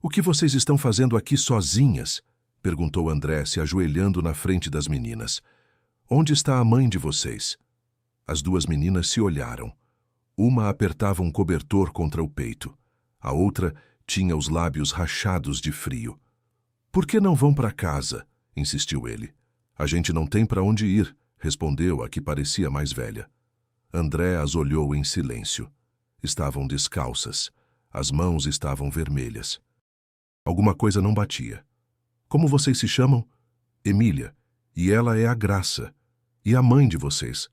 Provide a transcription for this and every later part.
O que vocês estão fazendo aqui sozinhas? Perguntou André, se ajoelhando na frente das meninas. Onde está a mãe de vocês? As duas meninas se olharam. Uma apertava um cobertor contra o peito. A outra tinha os lábios rachados de frio. Por que não vão para casa? Insistiu ele. A gente não tem para onde ir, respondeu a que parecia mais velha. André as olhou em silêncio. Estavam descalças. As mãos estavam vermelhas. Alguma coisa não batia. Como vocês se chamam? Emília. E ela é a Graça. E a mãe de vocês?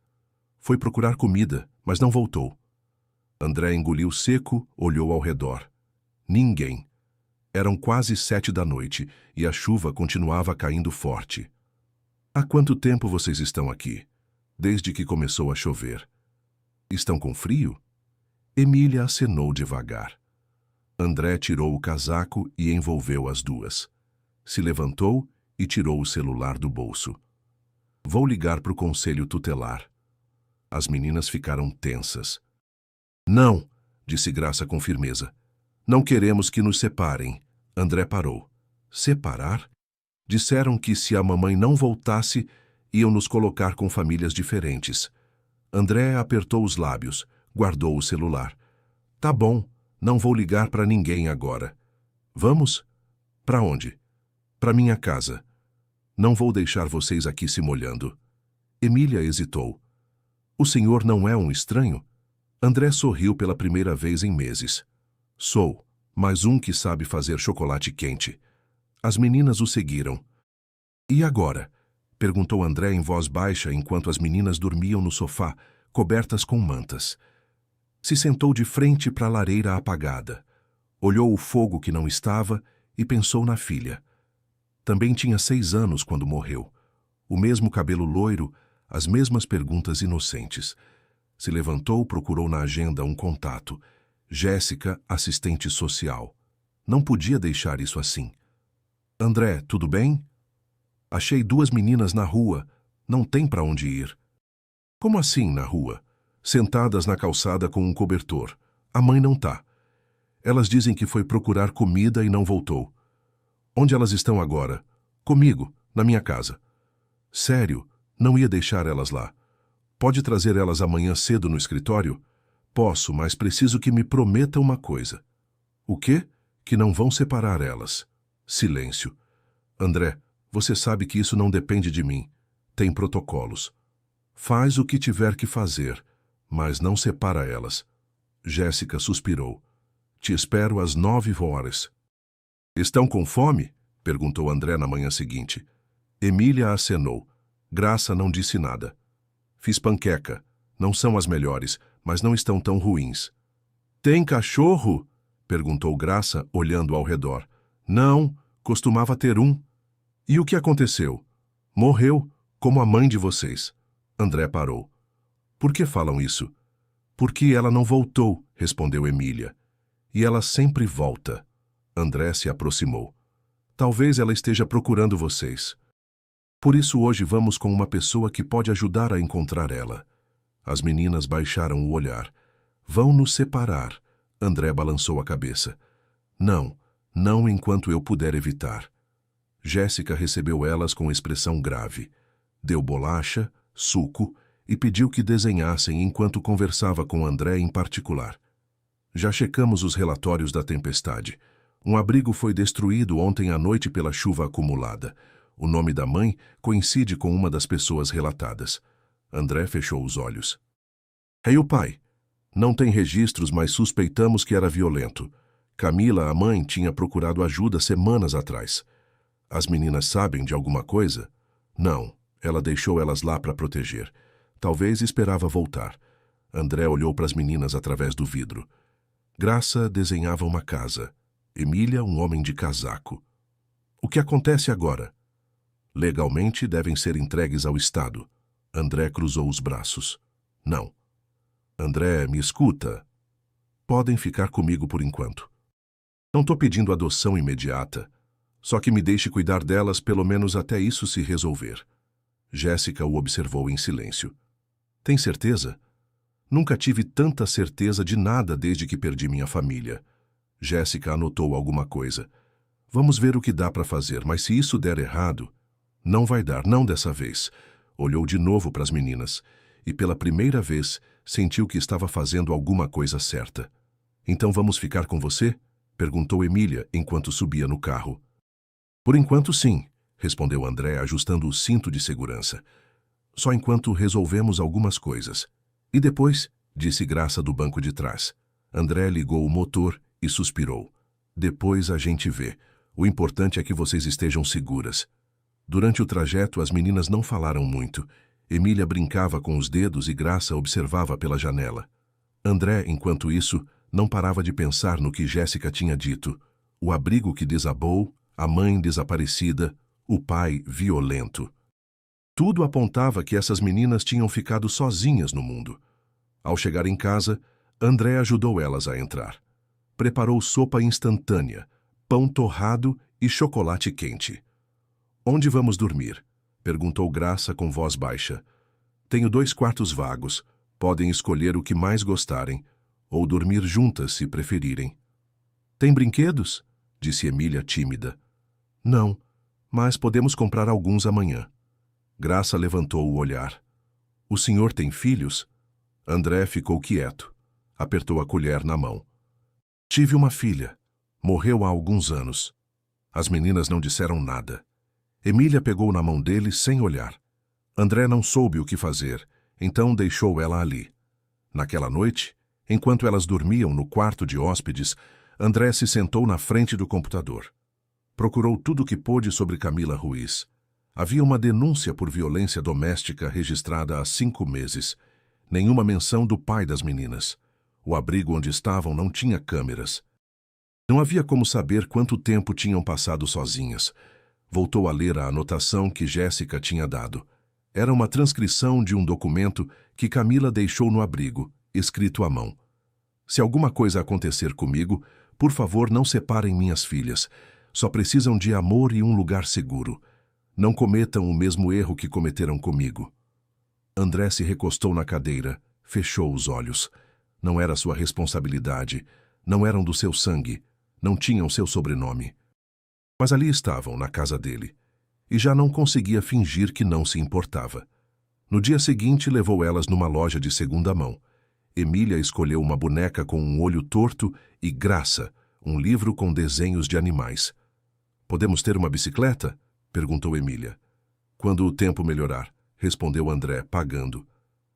Foi procurar comida, mas não voltou. André engoliu seco, olhou ao redor. Ninguém. Eram quase 7 da noite e a chuva continuava caindo forte. Há quanto tempo vocês estão aqui? Desde que começou a chover. Estão com frio? Emília acenou devagar. André tirou o casaco e envolveu as duas. Se levantou e tirou o celular do bolso. Vou ligar para o conselho tutelar. As meninas ficaram tensas. Não, disse Graça com firmeza. Não queremos que nos separem. André parou. Separar? Disseram que se a mamãe não voltasse, iam nos colocar com famílias diferentes. André apertou os lábios, guardou o celular. Tá bom, não vou ligar para ninguém agora. Vamos? Para onde? Para minha casa. Não vou deixar vocês aqui se molhando. Emília hesitou. O senhor não é um estranho? André sorriu pela primeira vez em meses. Sou, mas um que sabe fazer chocolate quente. As meninas o seguiram. E agora? Perguntou André em voz baixa enquanto as meninas dormiam no sofá, cobertas com mantas. Se sentou de frente para a lareira apagada. Olhou o fogo que não estava e pensou na filha. Também tinha 6 anos quando morreu. O mesmo cabelo loiro, as mesmas perguntas inocentes. Se levantou, procurou na agenda um contato. Jéssica, assistente social. Não podia deixar isso assim. André, tudo bem? Achei 2 meninas na rua. Não tem para onde ir. Como assim na rua? Sentadas na calçada com um cobertor. A mãe não tá. Elas dizem que foi procurar comida e não voltou. Onde elas estão agora? Comigo, na minha casa. Sério, não ia deixar elas lá. Pode trazer elas amanhã cedo no escritório? Posso, mas preciso que me prometa uma coisa. O quê? Que não vão separar elas. Silêncio. André, você sabe que isso não depende de mim. Tem protocolos. Faz o que tiver que fazer, mas não separa elas. Jéssica suspirou. Te espero às 9h. Estão com fome? Perguntou André na manhã seguinte. Emília acenou. Graça não disse nada. Fiz panqueca. Não são as melhores, mas não estão tão ruins. Tem cachorro? Perguntou Graça, olhando ao redor. Não, costumava ter um. E o que aconteceu? Morreu, como a mãe de vocês. André parou. Por que falam isso? Porque ela não voltou, respondeu Emília. E ela sempre volta. André se aproximou. Talvez ela esteja procurando vocês. Por isso hoje vamos com uma pessoa que pode ajudar a encontrar ela. As meninas baixaram o olhar. Vão nos separar. André balançou a cabeça. Não, não enquanto eu puder evitar. Jéssica recebeu elas com expressão grave. Deu bolacha, suco e pediu que desenhassem enquanto conversava com André em particular. Já checamos os relatórios da tempestade. Um abrigo foi destruído ontem à noite pela chuva acumulada. O nome da mãe coincide com uma das pessoas relatadas. André fechou os olhos. E o pai? Não tem registros, mas suspeitamos que era violento. Camila, a mãe, tinha procurado ajuda semanas atrás. As meninas sabem de alguma coisa? Não, ela deixou elas lá para proteger. Talvez esperava voltar. André olhou para as meninas através do vidro. Graça desenhava uma casa. Emília, um homem de casaco. O que acontece agora? Legalmente devem ser entregues ao Estado. André cruzou os braços. Não. André, me escuta. Podem ficar comigo por enquanto. Não estou pedindo adoção imediata. Só que me deixe cuidar delas pelo menos até isso se resolver. Jéssica o observou em silêncio. Tem certeza? Nunca tive tanta certeza de nada desde que perdi minha família. Jéssica anotou alguma coisa. Vamos ver o que dá para fazer, mas se isso der errado... Não vai dar, não dessa vez. Olhou de novo para as meninas e, pela primeira vez, sentiu que estava fazendo alguma coisa certa. Então vamos ficar com você? Perguntou Emília enquanto subia no carro. Por enquanto, sim, respondeu André, ajustando o cinto de segurança. Só enquanto resolvemos algumas coisas. E depois, disse Graça do banco de trás. André ligou o motor e suspirou. Depois a gente vê. O importante é que vocês estejam seguras. Durante o trajeto, as meninas não falaram muito. Emília brincava com os dedos e Graça observava pela janela. André, enquanto isso, não parava de pensar no que Jéssica tinha dito. O abrigo que desabou, a mãe desaparecida, o pai violento. Tudo apontava que essas meninas tinham ficado sozinhas no mundo. Ao chegar em casa, André ajudou elas a entrar. Preparou sopa instantânea, pão torrado e chocolate quente. Onde vamos dormir? Perguntou Graça com voz baixa. Tenho 2 quartos vagos. Podem escolher o que mais gostarem, ou dormir juntas se preferirem. Tem brinquedos? Disse Emília tímida. Não, mas podemos comprar alguns amanhã. Graça levantou o olhar. O senhor tem filhos? André ficou quieto. Apertou a colher na mão. Tive uma filha. Morreu há alguns anos. As meninas não disseram nada. Emília pegou na mão dele sem olhar. André não soube o que fazer, então deixou ela ali. Naquela noite, enquanto elas dormiam no quarto de hóspedes, André se sentou na frente do computador. Procurou tudo o que pôde sobre Camila Ruiz. Havia uma denúncia por violência doméstica registrada há 5 meses. Nenhuma menção do pai das meninas. O abrigo onde estavam não tinha câmeras. Não havia como saber quanto tempo tinham passado sozinhas. Voltou a ler a anotação que Jéssica tinha dado. Era uma transcrição de um documento que Camila deixou no abrigo, escrito à mão. Se alguma coisa acontecer comigo, por favor não separem minhas filhas. Só precisam de amor e um lugar seguro. Não cometam o mesmo erro que cometeram comigo. André se recostou na cadeira, fechou os olhos. Não era sua responsabilidade, não eram do seu sangue, não tinham seu sobrenome. Mas ali estavam, na casa dele, e já não conseguia fingir que não se importava. No dia seguinte, levou elas numa loja de segunda mão. Emília escolheu uma boneca com um olho torto e Graça, um livro com desenhos de animais. Podemos ter uma bicicleta? Perguntou Emília. Quando o tempo melhorar, respondeu André, pagando.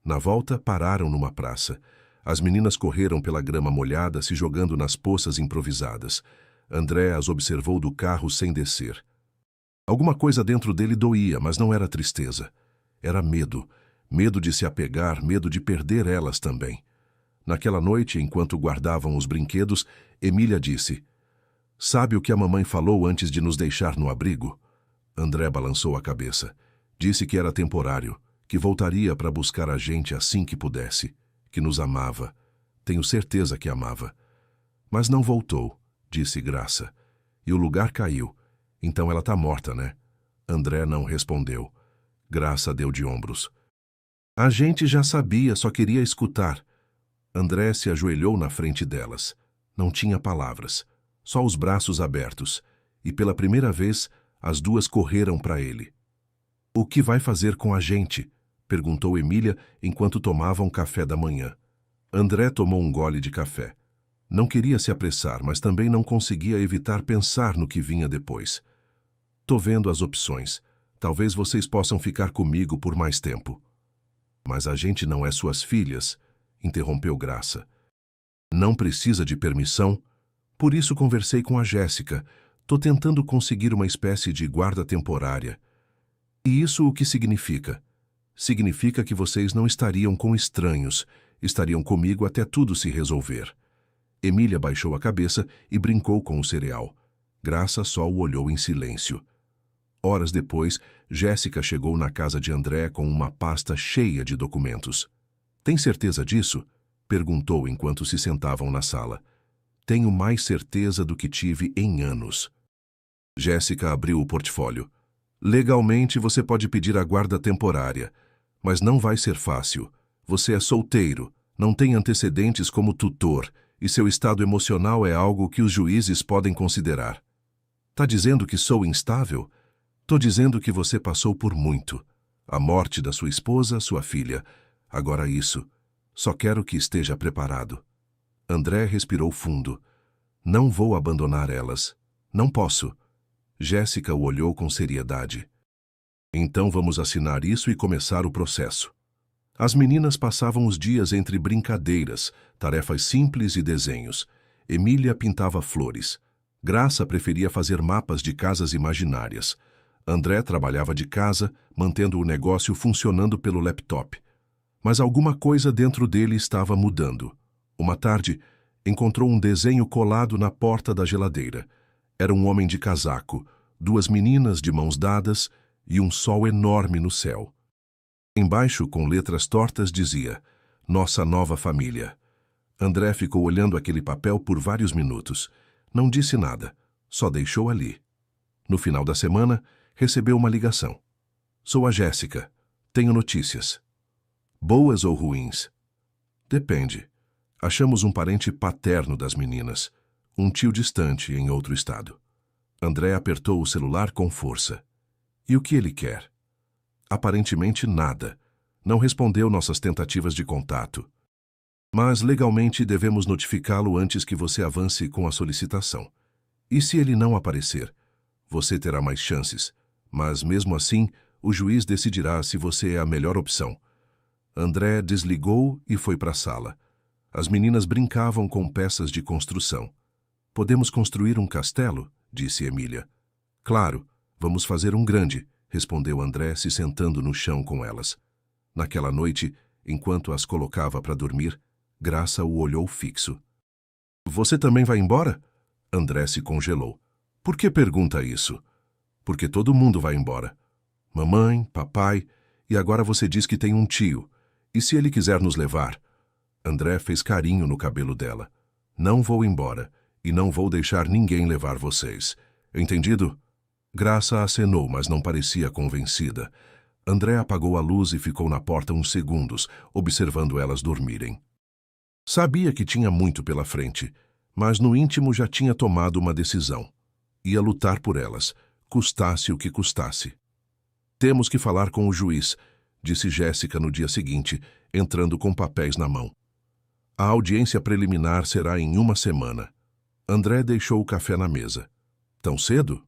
Na volta, pararam numa praça. As meninas correram pela grama molhada, se jogando nas poças improvisadas. André as observou do carro sem descer. Alguma coisa dentro dele doía, mas não era tristeza. Era medo. Medo de se apegar, medo de perder elas também. Naquela noite, enquanto guardavam os brinquedos, Emília disse: Sabe o que a mamãe falou antes de nos deixar no abrigo? André balançou a cabeça. Disse que era temporário, que voltaria para buscar a gente assim que pudesse, que nos amava. Tenho certeza que amava. Mas não voltou, disse Graça. E o lugar caiu. Então ela tá morta, né? André não respondeu. Graça deu de ombros. A gente já sabia, só queria escutar. André se ajoelhou na frente delas. Não tinha palavras, só os braços abertos. E pela primeira vez, as duas correram para ele. O que vai fazer com a gente? Perguntou Emília enquanto tomavam café da manhã. André tomou um gole de café. Não queria se apressar, mas também não conseguia evitar pensar no que vinha depois. Tô vendo as opções. Talvez vocês possam ficar comigo por mais tempo. Mas a gente não é suas filhas, interrompeu Graça. Não precisa de permissão? Por isso conversei com a Jéssica. Tô tentando conseguir uma espécie de guarda temporária. E isso o que significa? Significa que vocês não estariam com estranhos, estariam comigo até tudo se resolver. Emília baixou a cabeça e brincou com o cereal. Graça só o olhou em silêncio. Horas depois, Jéssica chegou na casa de André com uma pasta cheia de documentos. Tem certeza disso? Perguntou enquanto se sentavam na sala. Tenho mais certeza do que tive em anos. Jéssica abriu o portfólio. Legalmente você pode pedir a guarda temporária, mas não vai ser fácil. Você é solteiro, não tem antecedentes como tutor e seu estado emocional é algo que os juízes podem considerar. Tá dizendo que sou instável? Tô dizendo que você passou por muito. A morte da sua esposa, sua filha. Agora isso. Só quero que esteja preparado. André respirou fundo. Não vou abandonar elas. Não posso. Jéssica o olhou com seriedade. Então vamos assinar isso e começar o processo. As meninas passavam os dias entre brincadeiras, tarefas simples e desenhos. Emília pintava flores. Graça preferia fazer mapas de casas imaginárias. André trabalhava de casa, mantendo o negócio funcionando pelo laptop. Mas alguma coisa dentro dele estava mudando. Uma tarde, encontrou um desenho colado na porta da geladeira. Era um homem de casaco, duas meninas de mãos dadas e um sol enorme no céu. Embaixo, com letras tortas, dizia: Nossa nova família. André ficou olhando aquele papel por vários minutos. Não disse nada, só deixou ali. No final da semana, recebeu uma ligação. Sou a Jéssica. Tenho notícias. Boas ou ruins? Depende. Achamos um parente paterno das meninas, um tio distante em outro estado. André apertou o celular com força. E o que ele quer? Aparentemente nada. Não respondeu nossas tentativas de contato. Mas legalmente devemos notificá-lo antes que você avance com a solicitação. E se ele não aparecer? Você terá mais chances, mas mesmo assim, o juiz decidirá se você é a melhor opção. André desligou e foi para a sala. As meninas brincavam com peças de construção. Podemos construir um castelo? Disse Emília. Claro, vamos fazer um grande, respondeu André, se sentando no chão com elas. Naquela noite, enquanto as colocava para dormir, Graça o olhou fixo. Você também vai embora? André se congelou. Por que pergunta isso? Porque todo mundo vai embora. Mamãe, papai, e agora você diz que tem um tio. E se ele quiser nos levar? André fez carinho no cabelo dela. Não vou embora, e não vou deixar ninguém levar vocês. Entendido? Graça acenou, mas não parecia convencida. André apagou a luz e ficou na porta uns segundos, observando elas dormirem. Sabia que tinha muito pela frente, mas no íntimo já tinha tomado uma decisão. Ia lutar por elas, custasse o que custasse. Temos que falar com o juiz, disse Jéssica no dia seguinte, entrando com papéis na mão. A audiência preliminar será em uma semana. André deixou o café na mesa. Tão cedo?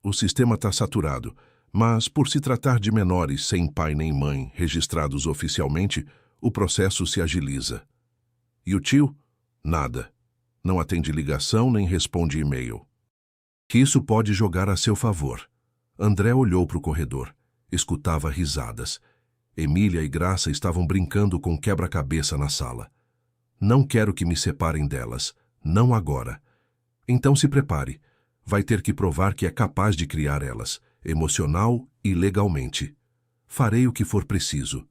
O sistema está saturado, mas por se tratar de menores sem pai nem mãe registrados oficialmente, o processo se agiliza. E o tio? Nada. Não atende ligação nem responde e-mail. Que isso pode jogar a seu favor. André olhou para o corredor. Escutava risadas. Emília e Graça estavam brincando com quebra-cabeça na sala. Não quero que me separem delas. Não agora. Então se prepare. Vai ter que provar que é capaz de criar elas, emocional e legalmente. Farei o que for preciso.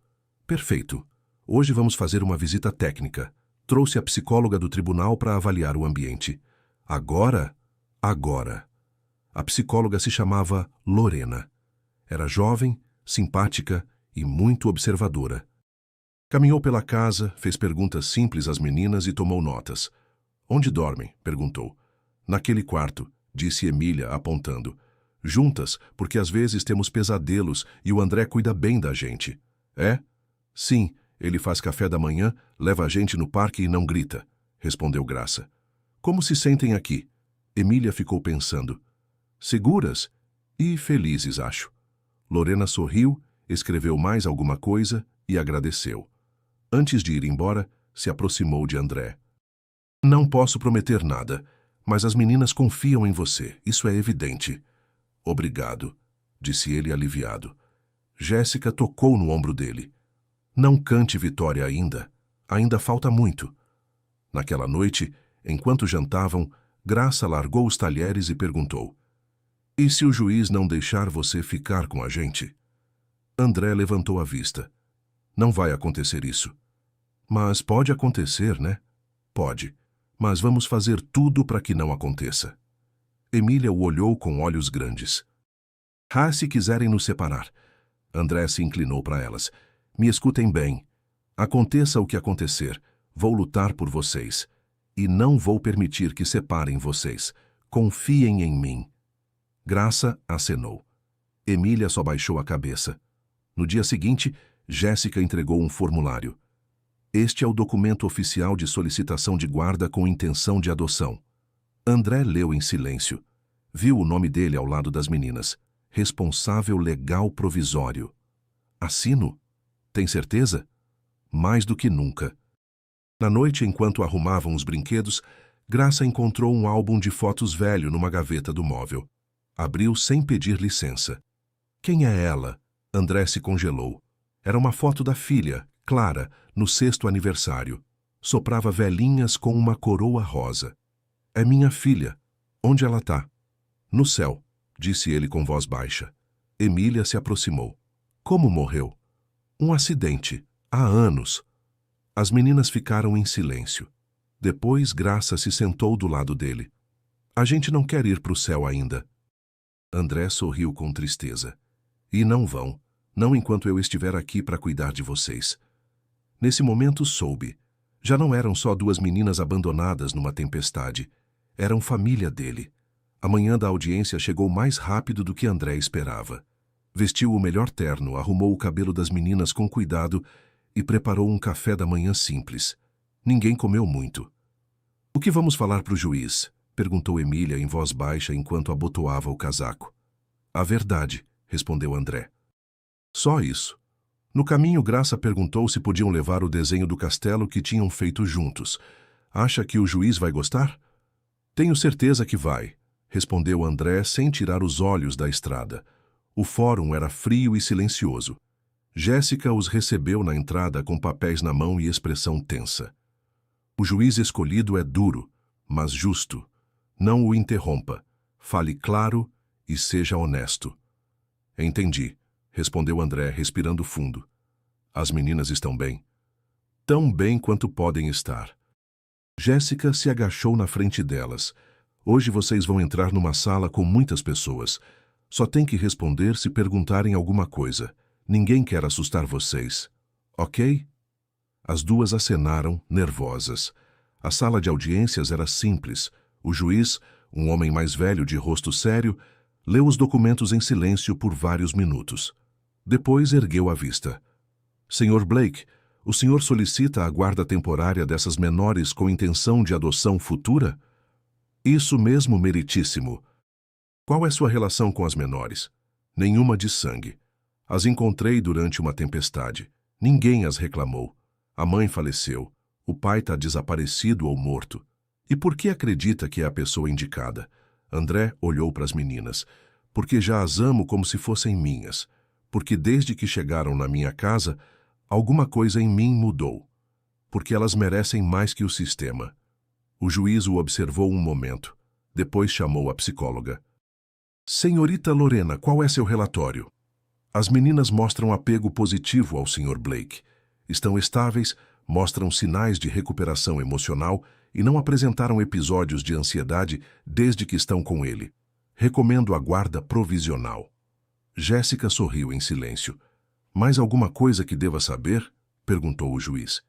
Perfeito. Hoje vamos fazer uma visita técnica. Trouxe a psicóloga do tribunal para avaliar o ambiente. Agora. A psicóloga se chamava Lorena. Era jovem, simpática e muito observadora. Caminhou pela casa, fez perguntas simples às meninas e tomou notas. Onde dormem? Perguntou. Naquele quarto, disse Emília, apontando. Juntas, porque às vezes temos pesadelos e o André cuida bem da gente. É? Sim, ele faz café da manhã, leva a gente no parque e não grita, respondeu Graça. Como se sentem aqui? Emília ficou pensando. Seguras e felizes, acho. Lorena sorriu, escreveu mais alguma coisa e agradeceu. Antes de ir embora, se aproximou de André. Não posso prometer nada, mas as meninas confiam em você, isso é evidente. Obrigado, disse ele aliviado. Jéssica tocou no ombro dele. Não cante vitória ainda. Ainda falta muito. Naquela noite, enquanto jantavam, Graça largou os talheres e perguntou. E se o juiz não deixar você ficar com a gente? André levantou a vista. Não vai acontecer isso. Mas pode acontecer, né? Pode. Mas vamos fazer tudo para que não aconteça. Emília o olhou com olhos grandes. Se quiserem nos separar. André se inclinou para elas. Me escutem bem. Aconteça o que acontecer, vou lutar por vocês. e não vou permitir que separem vocês. Confiem em mim. Graça acenou. Emília só baixou a cabeça. No dia seguinte, Jéssica entregou um formulário. Este é o documento oficial de solicitação de guarda com intenção de adoção. André leu em silêncio. Viu o nome dele ao lado das meninas. Responsável legal provisório. Assino? Tem certeza? Mais do que nunca. Na noite, enquanto arrumavam os brinquedos, Graça encontrou um álbum de fotos velho numa gaveta do móvel. Abriu sem pedir licença. Quem é ela? André se congelou. Era uma foto da filha, Clara, no 6º aniversário. Soprava velhinhas com uma coroa rosa. É minha filha. Onde ela tá? No céu, disse ele com voz baixa. Emília se aproximou. Como morreu? Um acidente. Há anos. As meninas ficaram em silêncio. Depois, Graça se sentou do lado dele. A gente não quer ir para o céu ainda. André sorriu com tristeza. E não vão, não enquanto eu estiver aqui para cuidar de vocês. Nesse momento soube. Já não eram só 2 meninas abandonadas numa tempestade. Eram família dele. A manhã da audiência chegou mais rápido do que André esperava. Vestiu o melhor terno, arrumou o cabelo das meninas com cuidado e preparou um café da manhã simples. Ninguém comeu muito. O que vamos falar para o juiz? Perguntou Emília em voz baixa enquanto abotoava o casaco. A verdade, respondeu André. Só isso. No caminho, Graça perguntou se podiam levar o desenho do castelo que tinham feito juntos. Acha que o juiz vai gostar? Tenho certeza que vai, respondeu André sem tirar os olhos da estrada. O fórum era frio e silencioso. Jéssica os recebeu na entrada com papéis na mão e expressão tensa. O juiz escolhido é duro, mas justo. Não o interrompa. Fale claro e seja honesto. Entendi, respondeu André, respirando fundo. As meninas estão bem? Tão bem quanto podem estar. Jéssica se agachou na frente delas. Hoje vocês vão entrar numa sala com muitas pessoas. Só tem que responder se perguntarem alguma coisa. Ninguém quer assustar vocês. Ok? As 2 acenaram, nervosas. A sala de audiências era simples. O juiz, um homem mais velho de rosto sério, leu os documentos em silêncio por vários minutos. Depois ergueu a vista. Sr. Blake, o senhor solicita a guarda temporária dessas menores com intenção de adoção futura? Isso mesmo, meritíssimo. Qual é sua relação com as menores? Nenhuma de sangue. As encontrei durante uma tempestade. Ninguém as reclamou. A mãe faleceu. O pai está desaparecido ou morto. E por que acredita que é a pessoa indicada? André olhou para as meninas. Porque já as amo como se fossem minhas. Porque desde que chegaram na minha casa, alguma coisa em mim mudou. Porque elas merecem mais que o sistema. O juiz o observou um momento. Depois chamou a psicóloga. Senhorita Lorena, qual é seu relatório? As meninas mostram apego positivo ao Sr. Blake. Estão estáveis, mostram sinais de recuperação emocional e não apresentaram episódios de ansiedade desde que estão com ele. Recomendo a guarda provisional. Jéssica sorriu em silêncio. Mais alguma coisa que deva saber? Perguntou o juiz.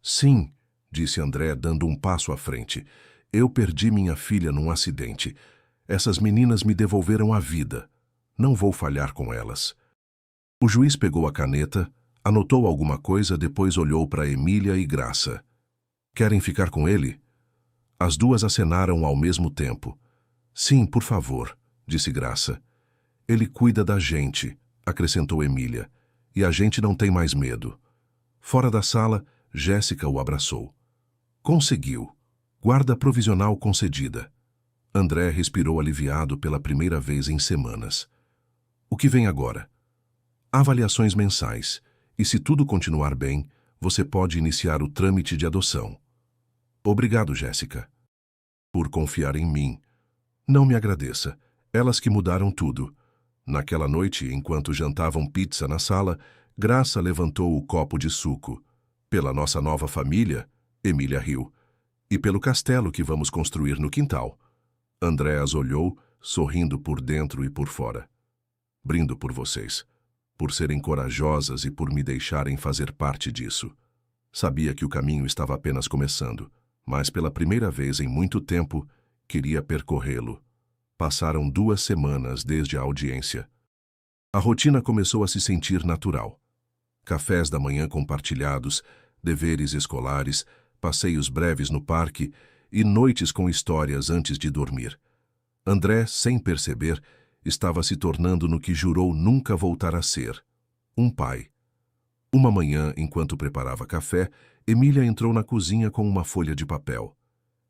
Sim, disse André, dando um passo à frente. Eu perdi minha filha num acidente. Essas meninas me devolveram a vida. Não vou falhar com elas. O juiz pegou a caneta, anotou alguma coisa, depois olhou para Emília e Graça. Querem ficar com ele? As 2 acenaram ao mesmo tempo. Sim, por favor, disse Graça. Ele cuida da gente, acrescentou Emília, e a gente não tem mais medo. Fora da sala, Jéssica o abraçou. Conseguiu. Guarda provisional concedida. André respirou aliviado pela primeira vez em semanas. O que vem agora? Avaliações mensais, e se tudo continuar bem, você pode iniciar o trâmite de adoção. Obrigado, Jéssica. Por confiar em mim. Não me agradeça. Elas que mudaram tudo. Naquela noite, enquanto jantavam pizza na sala, Graça levantou o copo de suco. Pela nossa nova família, Emília riu. E pelo castelo que vamos construir no quintal. André as olhou, sorrindo por dentro e por fora. Brindo por vocês. Por serem corajosas e por me deixarem fazer parte disso. Sabia que o caminho estava apenas começando. mas pela primeira vez em muito tempo queria percorrê-lo. Passaram 2 semanas desde a audiência. A rotina começou a se sentir natural. Cafés da manhã compartilhados, deveres escolares, passeios breves no parque e noites com histórias antes de dormir. André, sem perceber, estava se tornando no que jurou nunca voltar a ser: um pai. Uma manhã, enquanto preparava café, Emília entrou na cozinha com uma folha de papel.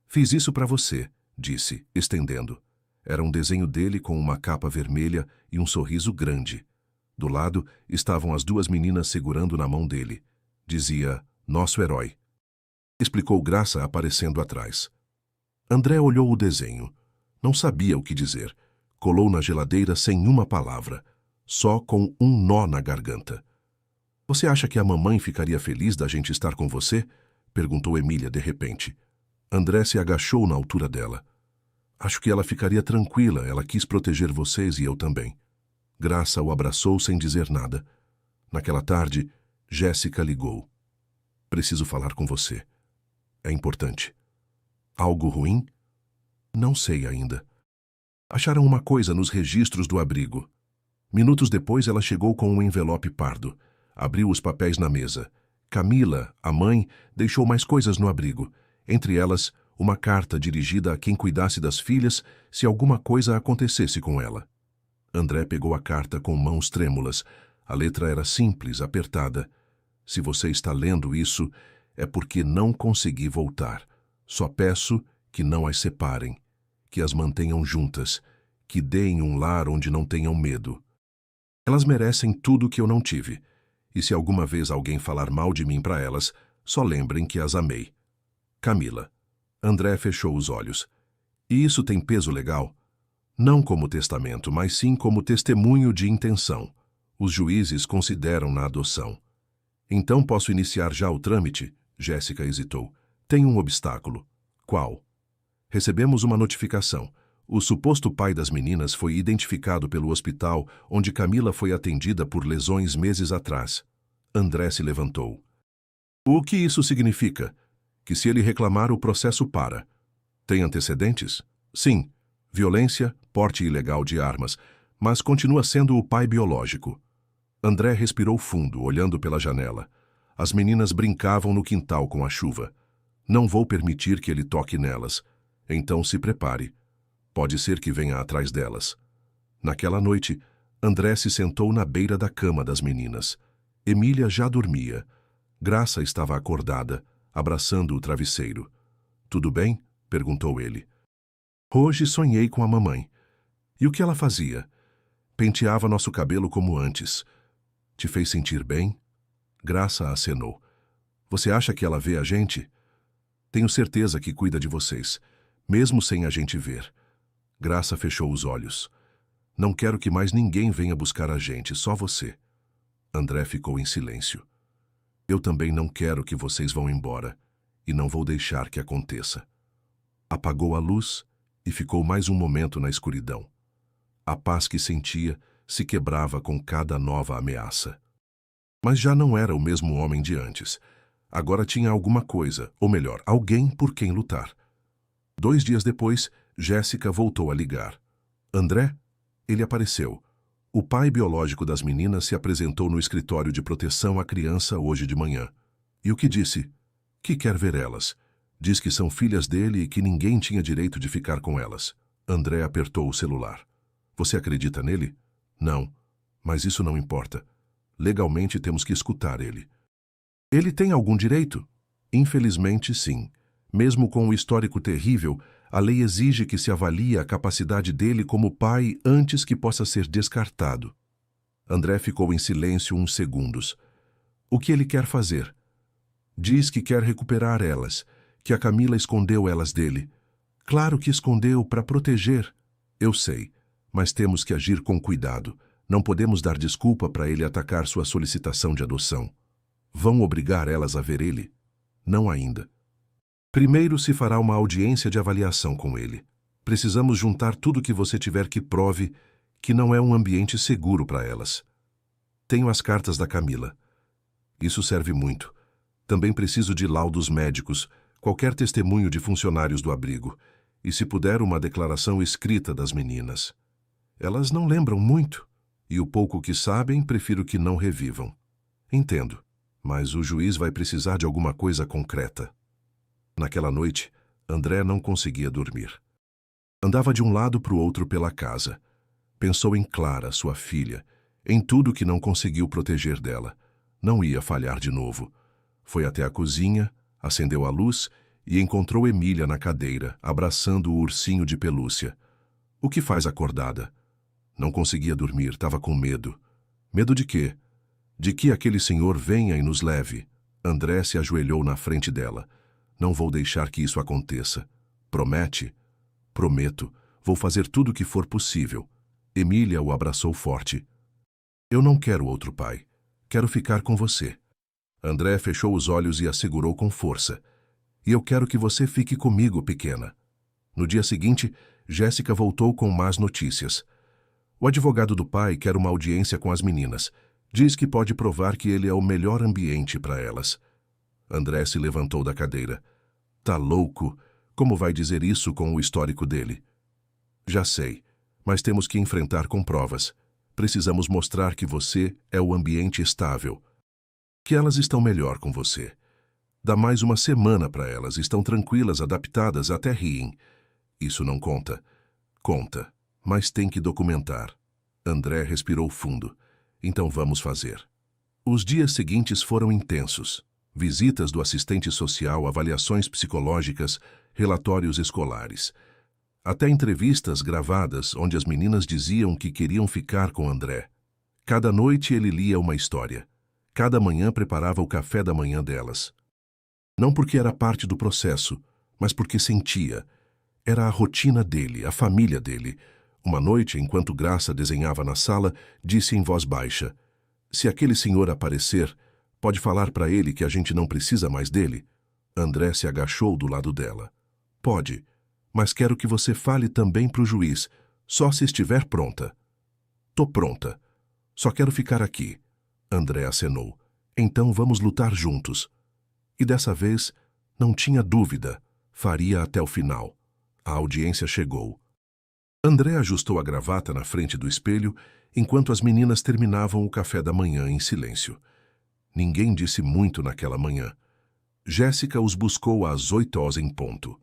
"Fiz isso para você", disse, estendendo. Era um desenho dele com uma capa vermelha e um sorriso grande. Do lado estavam as 2 meninas segurando na mão dele. Dizia: "Nosso herói", explicou Graça aparecendo atrás. André olhou o desenho. Não sabia o que dizer. Colou na geladeira sem uma palavra, só com um nó na garganta. "Você acha que a mamãe ficaria feliz da gente estar com você?" perguntou Emília de repente. André se agachou na altura dela. "Acho que ela ficaria tranquila, ela quis proteger vocês e eu também." Graça o abraçou sem dizer nada. Naquela tarde, Jéssica ligou. "Preciso falar com você. É importante." "Algo ruim?" "Não sei ainda." Acharam uma coisa nos registros do abrigo. Minutos depois ela chegou com um envelope pardo. Abriu os papéis na mesa. Camila, a mãe, deixou mais coisas no abrigo. Entre elas, uma carta dirigida a quem cuidasse das filhas se alguma coisa acontecesse com ela. André pegou a carta com mãos trêmulas. A letra era simples, apertada. "Se você está lendo isso, é porque não consegui voltar. Só peço que não as separem, que as mantenham juntas, que deem um lar onde não tenham medo. Elas merecem tudo que eu não tive. E se alguma vez alguém falar mal de mim para elas, só lembrem que as amei. Camila." André fechou os olhos. "E isso tem peso legal?" "Não como testamento, mas sim como testemunho de intenção. Os juízes consideram na adoção." "Então posso iniciar já o trâmite?" Jéssica hesitou. "Tem um obstáculo." "Qual?" "Recebemos uma notificação. O suposto pai das meninas foi identificado pelo hospital onde Camila foi atendida por lesões meses atrás." André se levantou. "O que isso significa?" "Que se ele reclamar, o processo para." "Tem antecedentes?" "Sim. Violência, porte ilegal de armas, mas continua sendo o pai biológico." André respirou fundo, olhando pela janela. As meninas brincavam no quintal com a chuva. "Não vou permitir que ele toque nelas. Então se prepare. Pode ser que venha atrás delas." Naquela noite, André se sentou na beira da cama das meninas. Emília já dormia. Graça estava acordada, abraçando o travesseiro. "Tudo bem?" perguntou ele. "Hoje sonhei com a mamãe." "E o que ela fazia?" "Penteava nosso cabelo como antes." "Te fez sentir bem?" Graça acenou. "Você acha que ela vê a gente?" "Tenho certeza que cuida de vocês, mesmo sem a gente ver." Graça fechou os olhos. "Não quero que mais ninguém venha buscar a gente, só você." André ficou em silêncio. "Eu também não quero que vocês vão embora, e não vou deixar que aconteça." Apagou a luz e ficou mais um momento na escuridão. A paz que sentia se quebrava com cada nova ameaça. Mas já não era o mesmo homem de antes. Agora tinha alguma coisa, ou melhor, alguém por quem lutar. 2 dias depois, Jéssica voltou a ligar. "André?" Ele apareceu. O pai biológico das meninas se apresentou no escritório de proteção à criança hoje de manhã. "E o que disse?" "Que quer ver elas. Diz que são filhas dele e que ninguém tinha direito de ficar com elas." André apertou o celular. "Você acredita nele?" "Não, mas isso não importa. Legalmente temos que escutar ele." "Ele tem algum direito?" "Infelizmente, sim. Mesmo com o histórico terrível, a lei exige que se avalie a capacidade dele como pai antes que possa ser descartado." André ficou em silêncio uns segundos. "O que ele quer fazer?" "Diz que quer recuperar elas, que a Camila escondeu elas dele." "Claro que escondeu para proteger." "Eu sei, mas temos que agir com cuidado. Não podemos dar desculpa para ele atacar sua solicitação de adoção." "Vão obrigar elas a ver ele?" "Não ainda. Primeiro se fará uma audiência de avaliação com ele. Precisamos juntar tudo o que você tiver que prove que não é um ambiente seguro para elas." "Tenho as cartas da Camila." "Isso serve muito. Também preciso de laudos médicos, qualquer testemunho de funcionários do abrigo, e se puder uma declaração escrita das meninas. Elas não lembram muito, e o pouco que sabem prefiro que não revivam. Entendo, mas o juiz vai precisar de alguma coisa concreta. Naquela noite, André não conseguia dormir. Andava de um lado para o outro pela casa. Pensou em Clara, sua filha, em tudo que não conseguiu proteger dela. Não ia falhar de novo. Foi até a cozinha, acendeu a luz e encontrou Emília na cadeira, abraçando o ursinho de pelúcia. O que faz acordada? Não conseguia dormir, estava com medo. Medo de quê? De que aquele senhor venha e nos leve. André se ajoelhou na frente dela. Não vou deixar que isso aconteça. Promete? Prometo. Vou fazer tudo o que for possível. Emília o abraçou forte. Eu não quero outro pai. Quero ficar com você. André fechou os olhos e a segurou com força. E eu quero que você fique comigo, pequena. No dia seguinte, Jéssica voltou com más notícias. O advogado do pai quer uma audiência com as meninas. Diz que pode provar que ele é o melhor ambiente para elas. André se levantou da cadeira. Tá louco? Como vai dizer isso com o histórico dele? Já sei, mas temos que enfrentar com provas. Precisamos mostrar que você é o ambiente estável. Que elas estão melhor com você. Dá mais uma semana para elas, estão tranquilas, adaptadas, até riem. Isso não conta. Conta, mas tem que documentar. André respirou fundo. Então vamos fazer. Os dias seguintes foram intensos. Visitas do assistente social, avaliações psicológicas, relatórios escolares. Até entrevistas gravadas onde as meninas diziam que queriam ficar com André. Cada noite ele lia uma história. Cada manhã preparava o café da manhã delas. Não porque era parte do processo, mas porque sentia. Era a rotina dele, a família dele. Uma noite, enquanto Graça desenhava na sala, disse em voz baixa: se aquele senhor aparecer, pode falar para ele que a gente não precisa mais dele? André se agachou do lado dela. Pode, mas quero que você fale também para o juiz, só se estiver pronta. Tô pronta. Só quero ficar aqui. André acenou. Então vamos lutar juntos. E dessa vez, não tinha dúvida, faria até o final. A audiência chegou. André ajustou a gravata na frente do espelho, enquanto as meninas terminavam o café da manhã em silêncio. Ninguém disse muito naquela manhã. Jéssica os buscou às 8h em ponto.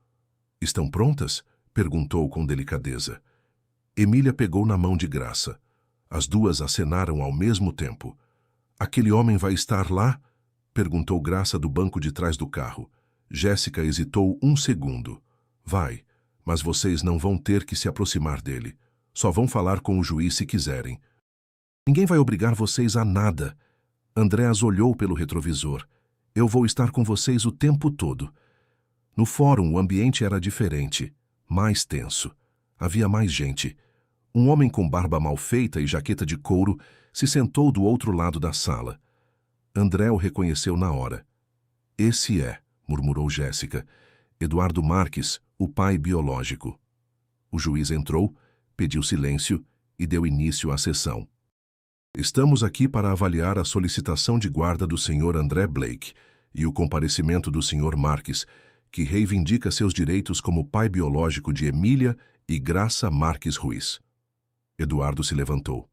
Estão prontas? Perguntou com delicadeza. Emília pegou na mão de Graça. As duas acenaram ao mesmo tempo. Aquele homem vai estar lá? Perguntou Graça do banco de trás do carro. Jéssica hesitou um segundo. Vai, mas vocês não vão ter que se aproximar dele. Só vão falar com o juiz se quiserem. Ninguém vai obrigar vocês a nada. André as olhou pelo retrovisor. Eu vou estar com vocês o tempo todo. No fórum, o ambiente era diferente, mais tenso. Havia mais gente. Um homem com barba mal feita e jaqueta de couro se sentou do outro lado da sala. André o reconheceu na hora. Esse é, murmurou Jéssica, Eduardo Marques, o pai biológico. O juiz entrou, pediu silêncio e deu início à sessão. Estamos aqui para avaliar a solicitação de guarda do Sr. André Blake e o comparecimento do Sr. Marques, que reivindica seus direitos como pai biológico de Emília e Graça Marques Ruiz. Eduardo se levantou.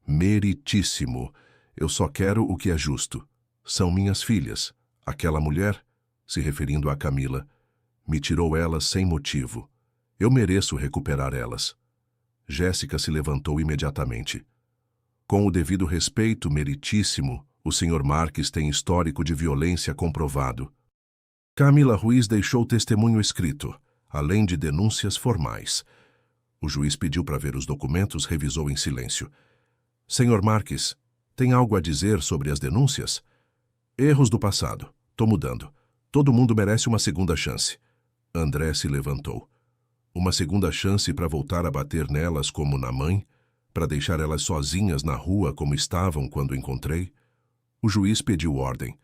Meritíssimo. Eu só quero o que é justo. São minhas filhas. Aquela mulher, se referindo a Camila, me tirou elas sem motivo. Eu mereço recuperar elas. Jéssica se levantou imediatamente. Com o devido respeito, meritíssimo, o Sr. Marques tem histórico de violência comprovado. Camila Ruiz deixou testemunho escrito, além de denúncias formais. O juiz pediu para ver os documentos, revisou em silêncio. Sr. Marques, tem algo a dizer sobre as denúncias? Erros do passado. Tô mudando. Todo mundo merece uma segunda chance. André se levantou. Uma segunda chance para voltar a bater nelas como na mãe? Para deixar elas sozinhas na rua como estavam quando encontrei? O juiz pediu ordem.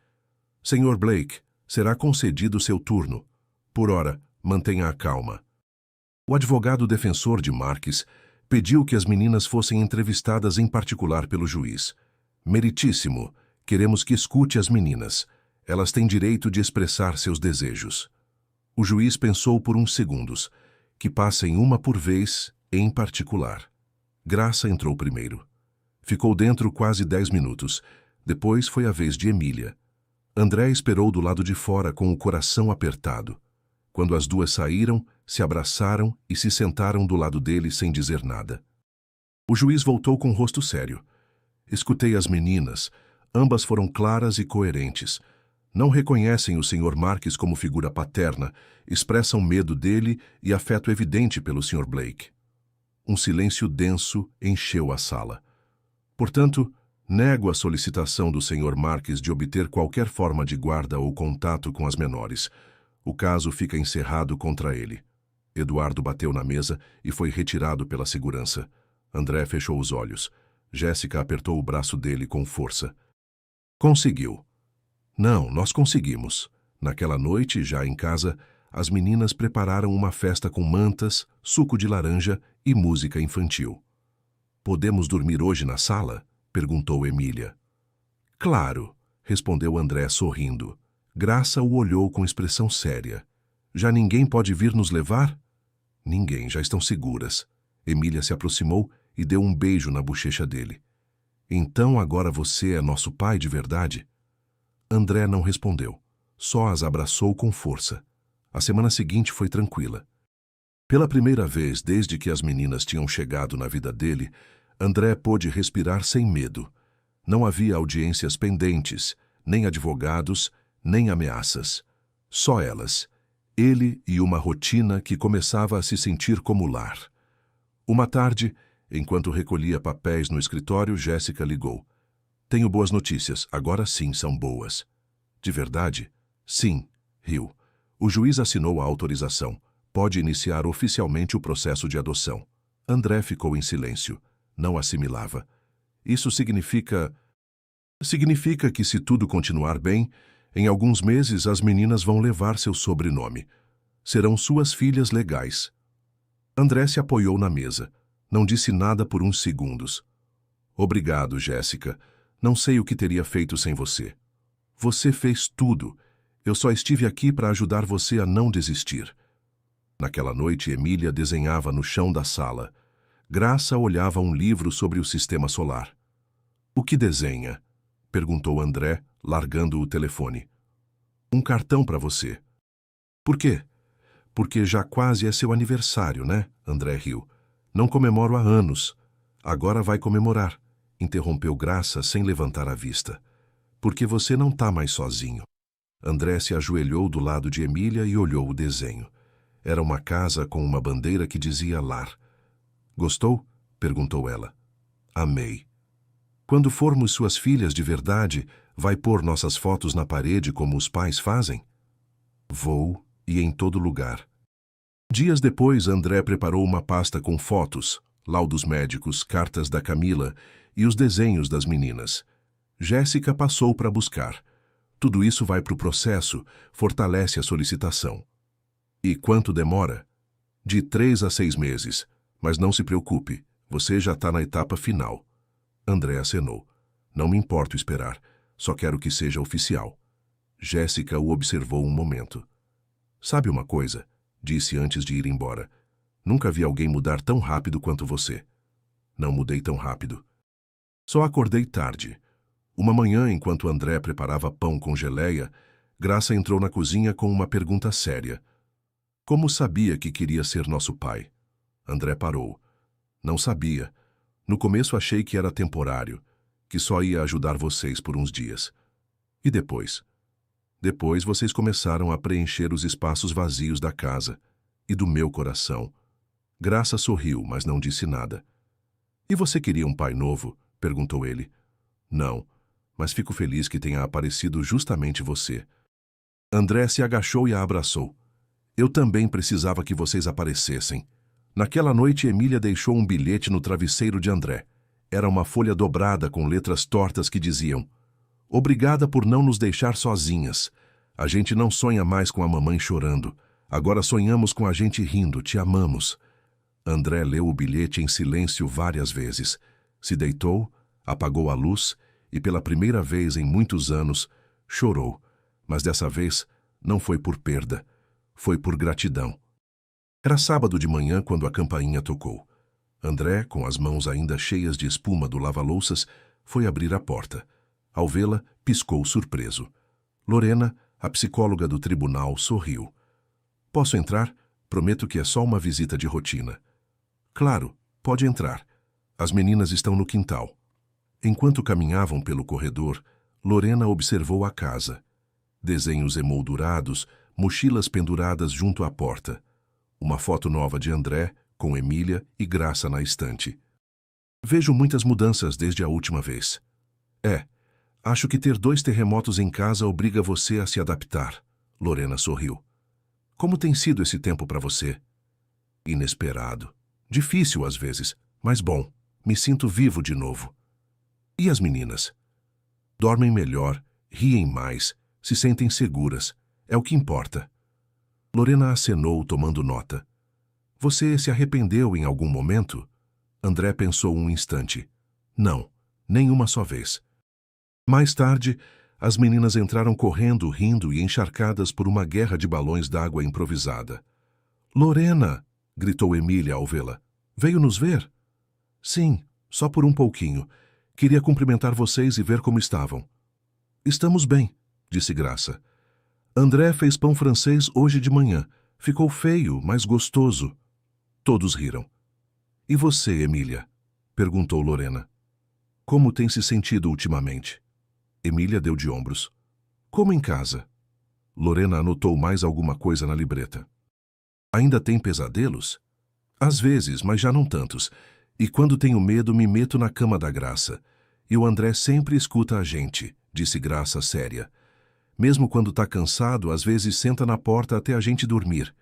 Sr. Blake, será concedido seu turno. Por ora, mantenha a calma. O advogado defensor de Marques pediu que as meninas fossem entrevistadas em particular pelo juiz. Meritíssimo, queremos que escute as meninas. Elas têm direito de expressar seus desejos. O juiz pensou por uns segundos. Que passem uma por vez, em particular. Graça entrou primeiro. Ficou dentro quase 10 minutos. Depois foi a vez de Emília. André esperou do lado de fora com o coração apertado. Quando as duas saíram, se abraçaram e se sentaram do lado dele sem dizer nada. O juiz voltou com o rosto sério. Escutei as meninas. Ambas foram claras e coerentes. Não reconhecem o Sr. Marques como figura paterna, expressam medo dele e afeto evidente pelo Sr. Blake. Um silêncio denso encheu a sala. Portanto, nego a solicitação do Sr. Marques de obter qualquer forma de guarda ou contato com as menores. O caso fica encerrado contra ele. Eduardo bateu na mesa e foi retirado pela segurança. André fechou os olhos. Jéssica apertou o braço dele com força. Conseguiu. Não, nós conseguimos. Naquela noite, já em casa, as meninas prepararam uma festa com mantas, suco de laranja e música infantil. Podemos dormir hoje na sala? Perguntou Emília. Claro, respondeu André sorrindo. Graça o olhou com expressão séria. Já ninguém pode vir nos levar? Ninguém, já estão seguras. Emília se aproximou e deu um beijo na bochecha dele. Então agora você é nosso pai de verdade? André não respondeu. Só as abraçou com força. A semana seguinte foi tranquila. Pela primeira vez desde que as meninas tinham chegado na vida dele, André pôde respirar sem medo. Não havia audiências pendentes, nem advogados, nem ameaças. Só elas. Ele e uma rotina que começava a se sentir como lar. Uma tarde, enquanto recolhia papéis no escritório, Jéssica ligou. Tenho boas notícias, agora sim são boas. De verdade? Sim, riu. O juiz assinou a autorização. Pode iniciar oficialmente o processo de adoção. André ficou em silêncio. Não assimilava. Isso significa... Significa que se tudo continuar bem, em alguns meses as meninas vão levar seu sobrenome. Serão suas filhas legais. André se apoiou na mesa. Não disse nada por uns segundos. Obrigado, Jéssica. Não sei o que teria feito sem você. Você fez tudo. Eu só estive aqui para ajudar você a não desistir. Naquela noite, Emília desenhava no chão da sala. Graça olhava um livro sobre o sistema solar. O que desenha? Perguntou André, largando o telefone. Um cartão para você. Por quê? Porque já quase é seu aniversário, né? André riu. Não comemoro há anos. Agora vai comemorar. Interrompeu Graça sem levantar a vista. Porque você não está mais sozinho. André se ajoelhou do lado de Emília e olhou o desenho. Era uma casa com uma bandeira que dizia lar. Gostou? Perguntou ela. Amei. Quando formos suas filhas de verdade, vai pôr nossas fotos na parede como os pais fazem? Vou, e em todo lugar. Dias depois, André preparou uma pasta com fotos, laudos médicos, cartas da Camila e os desenhos das meninas. Jéssica passou para buscar. Tudo isso vai para o processo, fortalece a solicitação. E quanto demora? De 3 a 6 meses. Mas não se preocupe, você já está na etapa final. André acenou. Não me importo esperar, só quero que seja oficial. Jéssica o observou um momento. Sabe uma coisa? Disse antes de ir embora. Nunca vi alguém mudar tão rápido quanto você. Não mudei tão rápido. Só acordei tarde. Uma manhã, enquanto André preparava pão com geleia, Graça entrou na cozinha com uma pergunta séria. Como sabia que queria ser nosso pai? André parou. Não sabia. No começo achei que era temporário, que só ia ajudar vocês por uns dias. E depois? Depois vocês começaram a preencher os espaços vazios da casa e do meu coração. Graça sorriu, mas não disse nada. E você queria um pai novo? Perguntou ele. Não, mas fico feliz que tenha aparecido justamente você. André se agachou e a abraçou. Eu também precisava que vocês aparecessem. Naquela noite, Emília deixou um bilhete no travesseiro de André. Era uma folha dobrada com letras tortas que diziam: Obrigada por não nos deixar sozinhas. A gente não sonha mais com a mamãe chorando. Agora sonhamos com a gente rindo. Te amamos. André leu o bilhete em silêncio várias vezes. Se deitou, apagou a luz e, pela primeira vez em muitos anos, chorou. Mas dessa vez não foi por perda. Foi por gratidão. Era sábado de manhã quando a campainha tocou. André, com as mãos ainda cheias de espuma do lava-louças, foi abrir a porta. Ao vê-la, piscou surpreso. Lorena, a psicóloga do tribunal, sorriu. Posso entrar? Prometo que é só uma visita de rotina. Claro, pode entrar. As meninas estão no quintal. Enquanto caminhavam pelo corredor, Lorena observou a casa. Desenhos emoldurados, mochilas penduradas junto à porta. Uma foto nova de André, com Emília e Graça na estante. Vejo muitas mudanças desde a última vez. Acho que ter 2 terremotos em casa obriga você a se adaptar. Lorena sorriu. Como tem sido esse tempo para você? Inesperado. Difícil às vezes, mas bom. Me sinto vivo de novo. E as meninas? Dormem melhor, riem mais, se sentem seguras. É o que importa. Lorena acenou, tomando nota. Você se arrependeu em algum momento? André pensou um instante. Não, nenhuma só vez. Mais tarde, as meninas entraram correndo, rindo e encharcadas por uma guerra de balões d'água improvisada. Lorena! Gritou Emília ao vê-la. Veio nos ver? Sim, só por um pouquinho. Queria cumprimentar vocês e ver como estavam. Estamos bem, disse Graça. André fez pão francês hoje de manhã. Ficou feio, mas gostoso. Todos riram. E você, Emília? Perguntou Lorena. Como tem se sentido ultimamente? Emília deu de ombros. Como em casa? Lorena anotou mais alguma coisa na libreta. Ainda tem pesadelos? Às vezes, mas já não tantos. E quando tenho medo, me meto na cama da Graça. E o André sempre escuta a gente, disse Graça séria. Mesmo quando tá cansado, às vezes senta na porta até a gente dormir.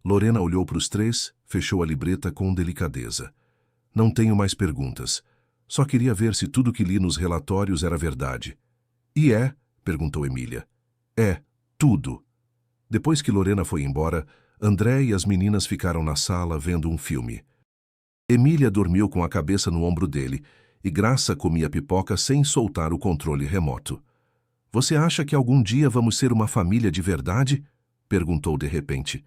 Lorena olhou para os 3, fechou a libreta com delicadeza. Não tenho mais perguntas. Só queria ver se tudo que li nos relatórios era verdade. E é? Perguntou Emília. É, tudo. Depois que Lorena foi embora, André e as meninas ficaram na sala vendo um filme. Emília dormiu com a cabeça no ombro dele e Graça comia pipoca sem soltar o controle remoto. Você acha que algum dia vamos ser uma família de verdade? Perguntou de repente.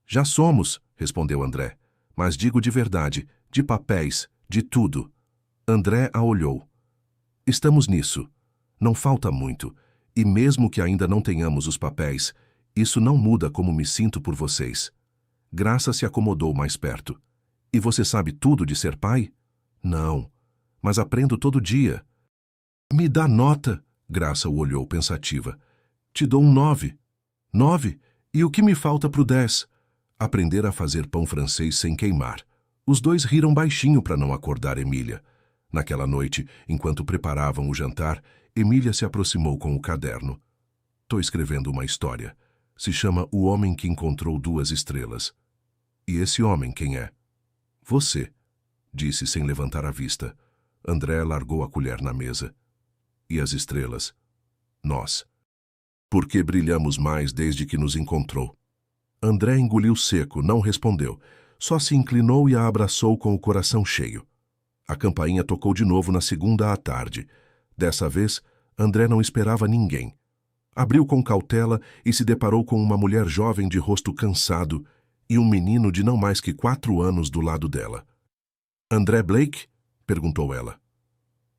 Já somos, respondeu André. Mas digo de verdade, de papéis, de tudo. André a olhou. Estamos nisso. Não falta muito. E mesmo que ainda não tenhamos os papéis, isso não muda como me sinto por vocês. Graça se acomodou mais perto. E você sabe tudo de ser pai? Não. Mas aprendo todo dia. Me dá nota. Graça o olhou pensativa. Te dou um 9. 9? E o que me falta pro 10? Aprender a fazer pão francês sem queimar. Os 2 riram baixinho para não acordar Emília. Naquela noite, enquanto preparavam o jantar, Emília se aproximou com o caderno. Tô escrevendo uma história. Se chama O Homem que Encontrou 2 Estrelas. E esse homem quem é? Você, disse sem levantar a vista. André largou a colher na mesa. E as estrelas? Nós. Por que brilhamos mais desde que nos encontrou? André engoliu seco, não respondeu. Só se inclinou e a abraçou com o coração cheio. A campainha tocou de novo na segunda à tarde. Dessa vez, André não esperava ninguém. Abriu com cautela e se deparou com uma mulher jovem de rosto cansado e um menino de não mais que 4 anos do lado dela. André Blake? Perguntou ela.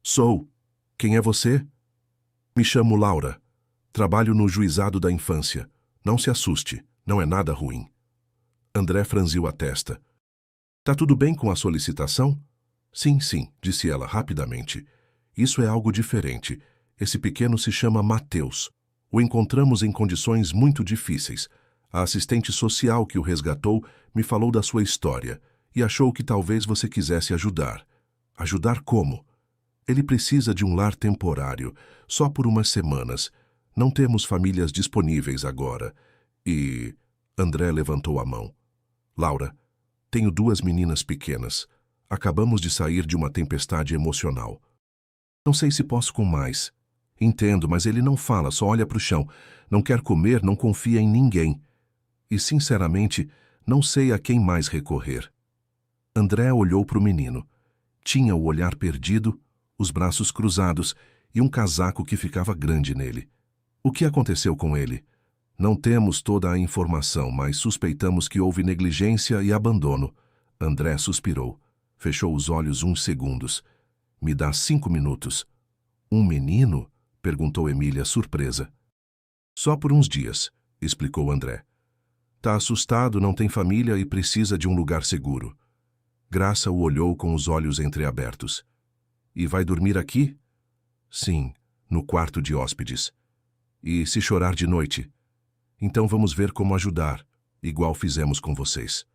Sou. Quem é você? Me chamo Laura. Trabalho no juizado da infância. Não se assuste, não é nada ruim. André franziu a testa. Tá tudo bem com a solicitação? Sim, disse ela rapidamente. Isso é algo diferente. Esse pequeno se chama Mateus. O encontramos em condições muito difíceis. A assistente social que o resgatou me falou da sua história e achou que talvez você quisesse ajudar. Ajudar como? Ele precisa de um lar temporário, só por umas semanas. Não temos famílias disponíveis agora. E... André levantou a mão. Laura, tenho 2 meninas pequenas. Acabamos de sair de uma tempestade emocional. Não sei se posso com mais. Entendo, mas ele não fala, só olha para o chão. Não quer comer, não confia em ninguém. E, sinceramente, não sei a quem mais recorrer. André olhou para o menino. Tinha o olhar perdido, os braços cruzados e um casaco que ficava grande nele. O que aconteceu com ele? Não temos toda a informação, mas suspeitamos que houve negligência e abandono. André suspirou. Fechou os olhos uns segundos. Me dá 5 minutos. Um menino? Perguntou Emília, surpresa. Só por uns dias, explicou André. Tá assustado, não tem família e precisa de um lugar seguro. Graça o olhou com os olhos entreabertos. E vai dormir aqui? Sim, no quarto de hóspedes. E se chorar de noite? Então vamos ver como ajudar, igual fizemos com vocês.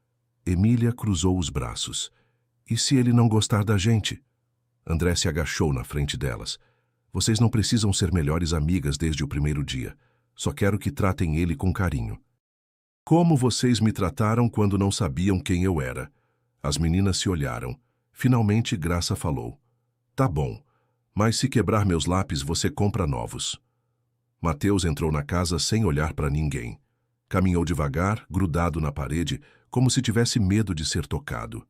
Emília cruzou os braços. E se ele não gostar da gente? André se agachou na frente delas. Vocês não precisam ser melhores amigas desde o primeiro dia. Só quero que tratem ele com carinho. Como vocês me trataram quando não sabiam quem eu era? As meninas se olharam. Finalmente, Graça falou. Tá bom, mas se quebrar meus lápis, você compra novos. Mateus entrou na casa sem olhar para ninguém. Caminhou devagar, grudado na parede, como se tivesse medo de ser tocado.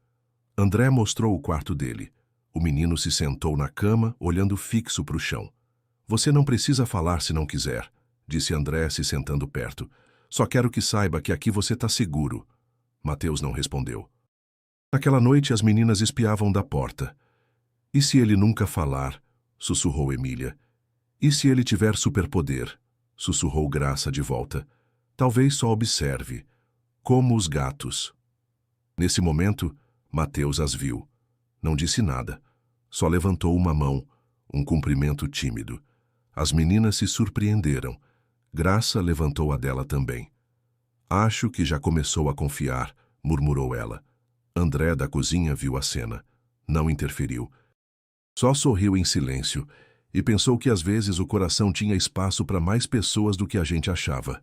André mostrou o quarto dele. O menino se sentou na cama, olhando fixo para o chão. Você não precisa falar se não quiser, disse André, se sentando perto. Só quero que saiba que aqui você está seguro. Mateus não respondeu. Naquela noite, as meninas espiavam da porta. E se ele nunca falar? Sussurrou Emília. E se ele tiver superpoder? Sussurrou Graça de volta. Talvez só observe. Como os gatos. Nesse momento, Mateus as viu. Não disse nada. Só levantou uma mão, um cumprimento tímido. As meninas se surpreenderam. Graça levantou a dela também. Acho que já começou a confiar, murmurou ela. André da cozinha viu a cena. Não interferiu. Só sorriu em silêncio e pensou que às vezes o coração tinha espaço para mais pessoas do que a gente achava.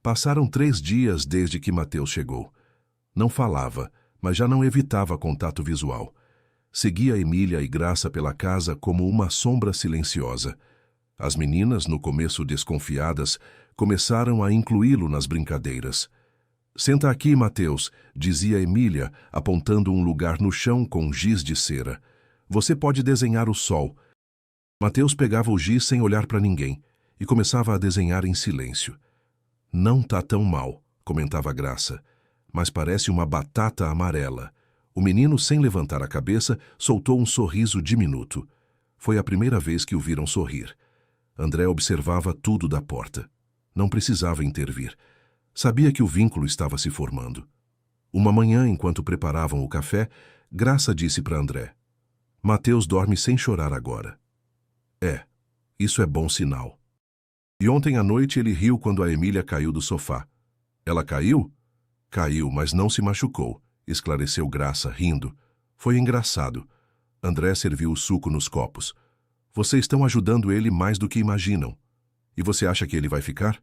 Passaram 3 dias desde que Mateus chegou. Não falava, mas já não evitava contato visual. Seguia Emília e Graça pela casa como uma sombra silenciosa. As meninas, no começo desconfiadas, começaram a incluí-lo nas brincadeiras. Senta aqui, Mateus, dizia Emília, apontando um lugar no chão com giz de cera. Você pode desenhar o sol. Mateus pegava o giz sem olhar para ninguém e começava a desenhar em silêncio. Não tá tão mal, comentava Graça, mas parece uma batata amarela. O menino, sem levantar a cabeça, soltou um sorriso diminuto. Foi a primeira vez que o viram sorrir. André observava tudo da porta. Não precisava intervir. Sabia que o vínculo estava se formando. Uma manhã, enquanto preparavam o café, Graça disse para André. Mateus dorme sem chorar agora. Isso é bom sinal. E ontem à noite ele riu quando a Emília caiu do sofá. Ela caiu? Caiu, mas não se machucou, esclareceu Graça, rindo. Foi engraçado. André serviu o suco nos copos. Vocês estão ajudando ele mais do que imaginam. E você acha que ele vai ficar?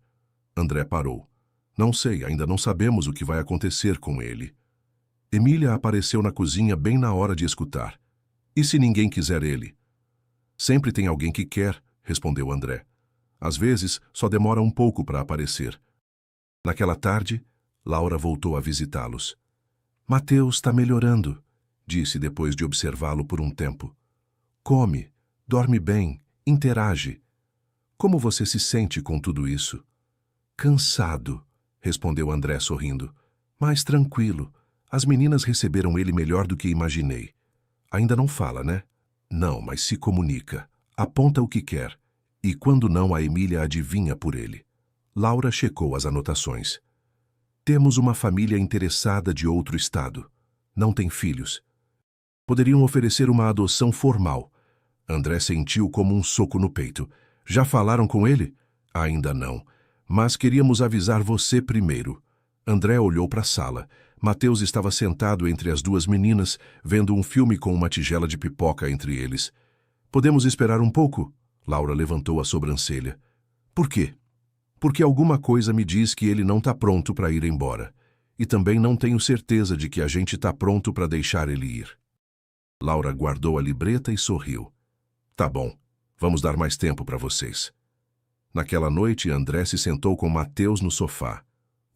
André parou. Não sei, ainda não sabemos o que vai acontecer com ele. Emília apareceu na cozinha bem na hora de escutar. E se ninguém quiser ele? Sempre tem alguém que quer, respondeu André. Às vezes, só demora um pouco para aparecer. Naquela tarde, Laura voltou a visitá-los. Mateus está melhorando, disse depois de observá-lo por um tempo. Come, dorme bem, interage. Como você se sente com tudo isso? Cansado, respondeu André sorrindo. Mas tranquilo, as meninas receberam ele melhor do que imaginei. Ainda não fala, né? Não, mas se comunica. Aponta o que quer. E quando não, a Emília adivinha por ele. Laura checou as anotações. Temos uma família interessada de outro estado. Não tem filhos. Poderiam oferecer uma adoção formal. André sentiu como um soco no peito. Já falaram com ele? Ainda não. Mas queríamos avisar você primeiro. André olhou para a sala. Mateus estava sentado entre as duas meninas, vendo um filme com uma tigela de pipoca entre eles. Podemos esperar um pouco? Laura levantou a sobrancelha. Por quê? Porque alguma coisa me diz que ele não está pronto para ir embora. E também não tenho certeza de que a gente está pronto para deixar ele ir. Laura guardou a libreta e sorriu. Tá bom, vamos dar mais tempo para vocês. Naquela noite, André se sentou com Mateus no sofá.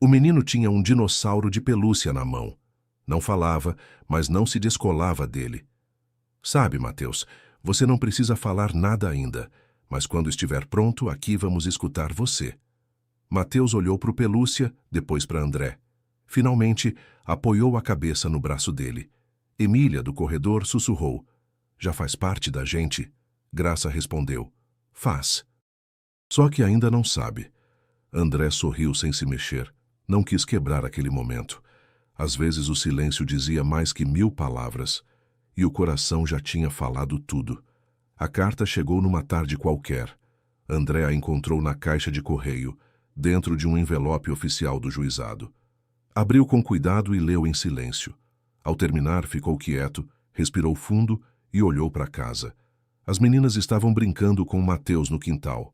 O menino tinha um dinossauro de pelúcia na mão. Não falava, mas não se descolava dele. Sabe, Mateus, você não precisa falar nada ainda, mas quando estiver pronto, aqui vamos escutar você. Mateus olhou para o Pelúcia, depois para André. Finalmente, apoiou a cabeça no braço dele. Emília, do corredor, sussurrou. Já faz parte da gente? Graça respondeu. Faz. Só que ainda não sabe. André sorriu sem se mexer. Não quis quebrar aquele momento. Às vezes o silêncio dizia mais que 1000 palavras. E o coração já tinha falado tudo. A carta chegou numa tarde qualquer. André a encontrou na caixa de correio, dentro de um envelope oficial do juizado. Abriu com cuidado e leu em silêncio. Ao terminar, ficou quieto, respirou fundo e olhou para casa. As meninas estavam brincando com Mateus no quintal.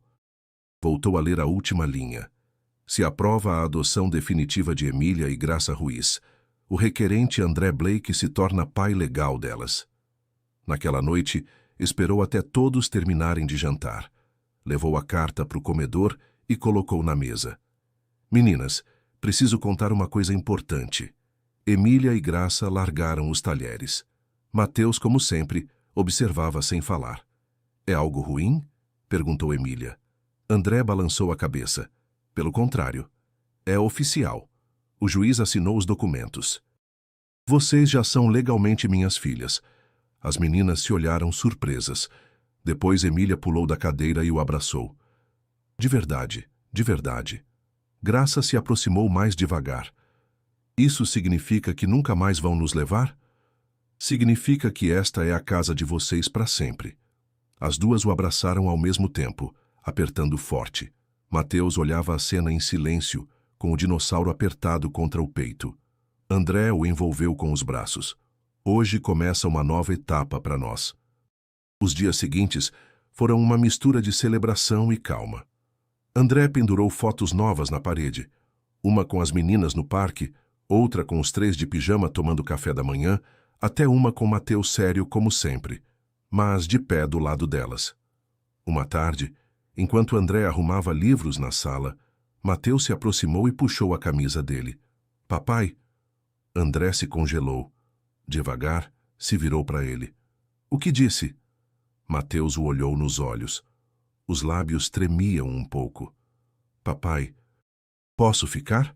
Voltou a ler a última linha. Se aprova a adoção definitiva de Emília e Graça Ruiz. O requerente André Blake se torna pai legal delas. Naquela noite, esperou até todos terminarem de jantar. Levou a carta para o comedor e colocou na mesa. Meninas, preciso contar uma coisa importante. Emília e Graça largaram os talheres. Mateus, como sempre, observava sem falar. É algo ruim? Perguntou Emília. André balançou a cabeça. Pelo contrário. É oficial. O juiz assinou os documentos. Vocês já são legalmente minhas filhas. As meninas se olharam surpresas. Depois Emília pulou da cadeira e o abraçou. De verdade, de verdade. Graça se aproximou mais devagar. Isso significa que nunca mais vão nos levar? Significa que esta é a casa de vocês para sempre. As duas o abraçaram ao mesmo tempo, apertando forte. Mateus olhava a cena em silêncio, com o dinossauro apertado contra o peito. André o envolveu com os braços. Hoje começa uma nova etapa para nós. Os dias seguintes foram uma mistura de celebração e calma. André pendurou fotos novas na parede. Uma com as meninas no parque, outra com os 3 de pijama tomando café da manhã, até uma com Mateus sério como sempre, mas de pé do lado delas. Uma tarde, enquanto André arrumava livros na sala, Mateus se aproximou e puxou a camisa dele. Papai? André se congelou. Devagar, se virou para ele. O que disse? Mateus o olhou nos olhos. Os lábios tremiam um pouco. Papai, posso ficar?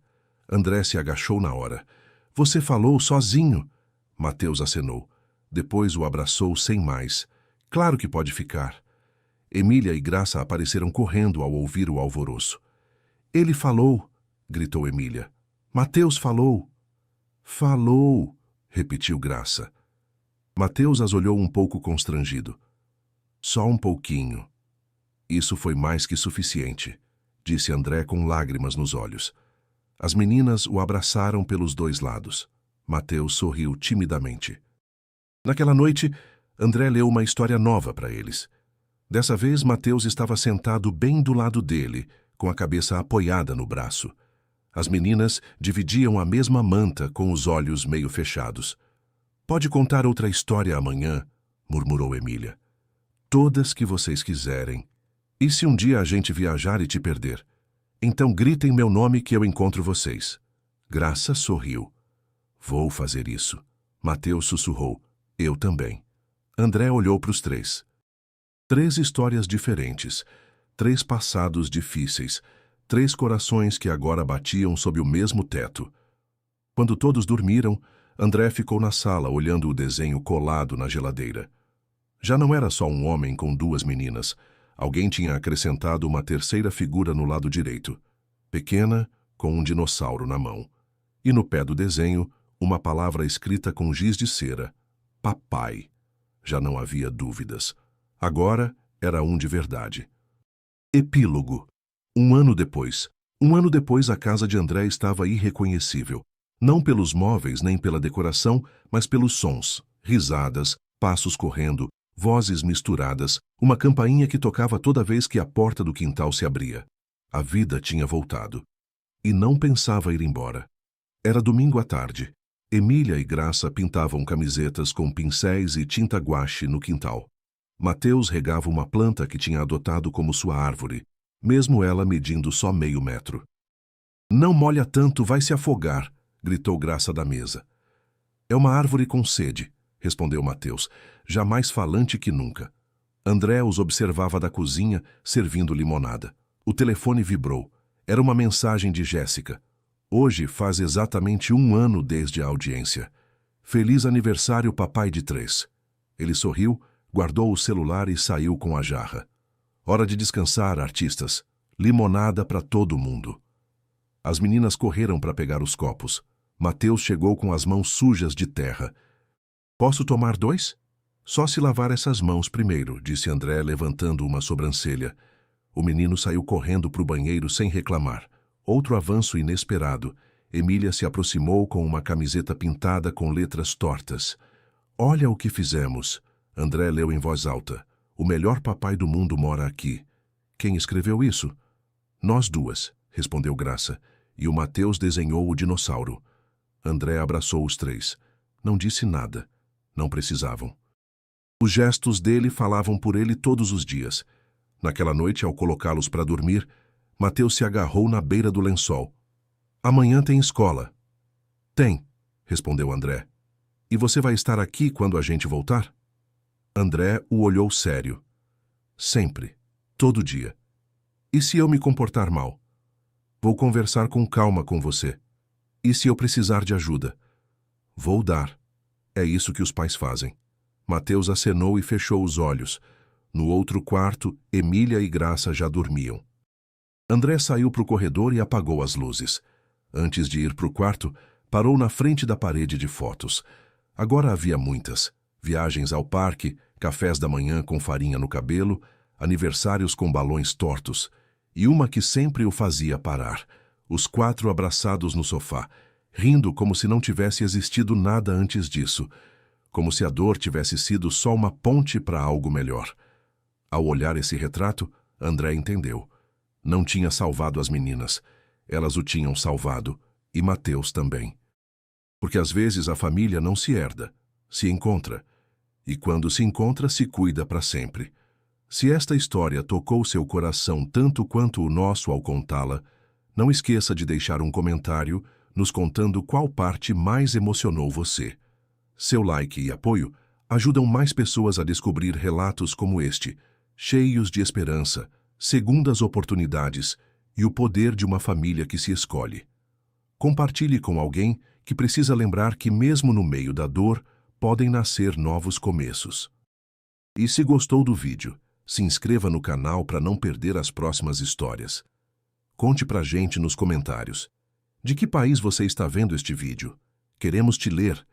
André se agachou na hora. Você falou sozinho. Mateus acenou. Depois o abraçou sem mais. Claro que pode ficar. Emília e Graça apareceram correndo ao ouvir o alvoroço. Ele falou, gritou Emília. Mateus falou. Falou, repetiu Graça. Mateus as olhou um pouco constrangido. Só um pouquinho. Isso foi mais que suficiente, disse André com lágrimas nos olhos. As meninas o abraçaram pelos 2 lados. Mateus sorriu timidamente. Naquela noite, André leu uma história nova para eles. Dessa vez, Mateus estava sentado bem do lado dele, com a cabeça apoiada no braço. As meninas dividiam a mesma manta com os olhos meio fechados. Pode contar outra história amanhã, murmurou Emília. Todas que vocês quiserem. E se um dia a gente viajar e te perder? Então gritem meu nome que eu encontro vocês. Graça sorriu. Vou fazer isso. Mateus sussurrou. Eu também. André olhou para os 3. 3 histórias diferentes. 3 passados difíceis. 3 corações que agora batiam sob o mesmo teto. Quando todos dormiram, André ficou na sala olhando o desenho colado na geladeira. Já não era só um homem com 2 meninas. Alguém tinha acrescentado uma terceira figura no lado direito. Pequena, com um dinossauro na mão. E no pé do desenho, uma palavra escrita com giz de cera. Papai. Já não havia dúvidas. Agora era um de verdade. Epílogo. 1 ano depois. 1 ano depois, a casa de André estava irreconhecível. Não pelos móveis nem pela decoração, mas pelos sons. Risadas, passos correndo, vozes misturadas, uma campainha que tocava toda vez que a porta do quintal se abria. A vida tinha voltado. E não pensava ir embora. Era domingo à tarde. Emília e Graça pintavam camisetas com pincéis e tinta guache no quintal. Mateus regava uma planta que tinha adotado como sua árvore, mesmo ela medindo só meio metro. Não molha tanto, vai se afogar, gritou Graça da mesa. É uma árvore com sede, respondeu Mateus, já mais falante que nunca. André os observava da cozinha, servindo limonada. O telefone vibrou. Era uma mensagem de Jéssica. Hoje faz exatamente 1 ano desde a audiência. Feliz aniversário, papai de 3. Ele sorriu, guardou o celular e saiu com a jarra. Hora de descansar, artistas. Limonada para todo mundo. As meninas correram para pegar os copos. Mateus chegou com as mãos sujas de terra. Posso tomar 2? Só se lavar essas mãos primeiro, disse André, levantando uma sobrancelha. O menino saiu correndo para o banheiro sem reclamar. Outro avanço inesperado. Emília se aproximou com uma camiseta pintada com letras tortas. Olha o que fizemos. André leu em voz alta. O melhor papai do mundo mora aqui. Quem escreveu isso? Nós 2, respondeu Graça. E o Mateus desenhou o dinossauro. André abraçou os 3. Não disse nada. Não precisavam. Os gestos dele falavam por ele todos os dias. Naquela noite, ao colocá-los para dormir, Mateus se agarrou na beira do lençol. Amanhã tem escola. Tem, respondeu André. E você vai estar aqui quando a gente voltar? André o olhou sério. Sempre. Todo dia. E se eu me comportar mal? Vou conversar com calma com você. E se eu precisar de ajuda? Vou dar. É isso que os pais fazem. Mateus acenou e fechou os olhos. No outro quarto, Emília e Graça já dormiam. André saiu para o corredor e apagou as luzes. Antes de ir para o quarto, parou na frente da parede de fotos. Agora havia muitas. Viagens ao parque, cafés da manhã com farinha no cabelo, aniversários com balões tortos. E uma que sempre o fazia parar. Os 4 abraçados no sofá, rindo como se não tivesse existido nada antes disso. Como se a dor tivesse sido só uma ponte para algo melhor. Ao olhar esse retrato, André entendeu. Não tinha salvado as meninas. Elas o tinham salvado. E Mateus também. Porque às vezes a família não se herda, se encontra. E quando se encontra, se cuida para sempre. Se esta história tocou seu coração tanto quanto o nosso ao contá-la, não esqueça de deixar um comentário nos contando qual parte mais emocionou você. Seu like e apoio ajudam mais pessoas a descobrir relatos como este, cheios de esperança, segundas oportunidades e o poder de uma família que se escolhe. Compartilhe com alguém que precisa lembrar que mesmo no meio da dor, podem nascer novos começos. E se gostou do vídeo, se inscreva no canal para não perder as próximas histórias. Conte pra gente nos comentários. De que país você está vendo este vídeo? Queremos te ler.